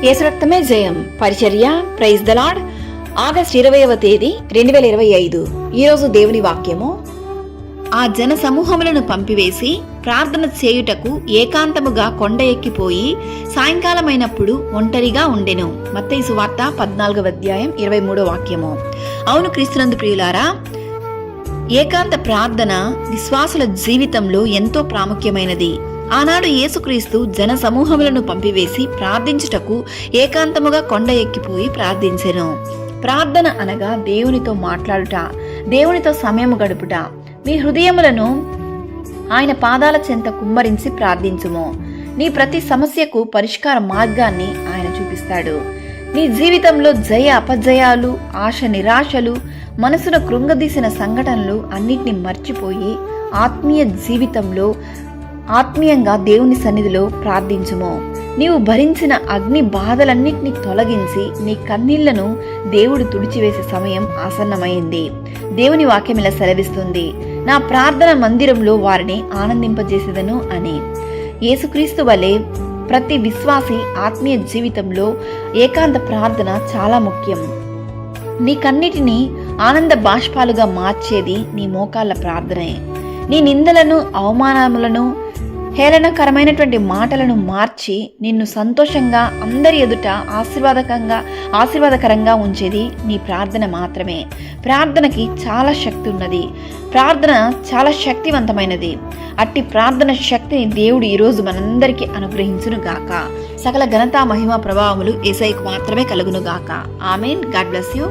యేసు రక్తమే జయం పరిచర్య ప్రైజ్ ద లార్డ్. ఆగస్టు 20వ తేదీ 2025. ఈరోజు దేవుని వాక్యము, ఆ జన సమూహములను పంపివేసి ప్రార్థన చేయుటకు ఏకాంతముగా కొండ ఎక్కిపోయి సాయంకాలమైనప్పుడు ఒంటరిగా ఉండెను. మత్తయి సువార్త 14వ అధ్యాయం 23వ వాక్యము. అవును క్రీస్తునందు ప్రియులారా, ఏకాంత ప్రార్థన విశ్వాసుల జీవితంలో ఎంతో ప్రాముఖ్యమైనది. ఆనాడు యేసుక్రీస్తు జన సమూహములను పంపివేసి ప్రార్థించుటకు ఏకాంతముగా కొండ ఎక్కిపోయి ప్రార్థించెను. ప్రార్థన అనగా దేవునితో మాట్లాడుట, దేవునితో సమయము గడుపుట. మీ హృదయములను ఆయన పాదాల చెంత కుమ్మరించి ప్రార్థించుము. నీ ప్రతి సమస్యకు పరిష్కార మార్గాన్ని ఆయన చూపిస్తాడు. నీ జీవితంలో జయ అపజయాలు, ఆశ నిరాశలు, మనసును కృంగదీసిన సంఘటనలు అన్నిటిని మర్చిపోయి ఆత్మీయ జీవితంలో ఆత్మీయంగా దేవుని సన్నిధిలో ప్రార్థించుము. నీవు భరించిన అగ్ని బాధలన్నిటినీ తొలగించి నీ కన్నీళ్లను దేవుడు తుడిచివేసే సమయం ఆసన్నమైంది. దేవుని వాక్యం ఇలా సెలవిస్తుంది, నా ప్రార్థన మందిరంలో వారిని ఆనందింపజేసేదను అని. యేసుక్రీస్తు వలె ప్రతి విశ్వాసి ఆత్మీయ జీవితంలో ఏకాంత ప్రార్థన చాలా ముఖ్యం. నీ కన్నిటిని ఆనంద బాష్పాలుగా మార్చేది నీ మోకాళ్ళ ప్రార్థనే. నీ నిందలను, అవమానములను, హేళనకరమైనటువంటి మాటలను మార్చి నిన్ను సంతోషంగా అందరి ఎదుట ఆశీర్వాదకరంగా ఉంచేది నీ ప్రార్థన మాత్రమే. ప్రార్థనకి చాలా శక్తి ఉన్నది. ప్రార్థన చాలా శక్తివంతమైనది. అట్టి ప్రార్థన శక్తిని దేవుడు ఈరోజు మనందరికీ అనుగ్రహించును గాక. సకల ఘనత, మహిమ, ప్రభావములు యేసయ్యకు మాత్రమే కలుగును గాక. ఆమేన్. God bless you.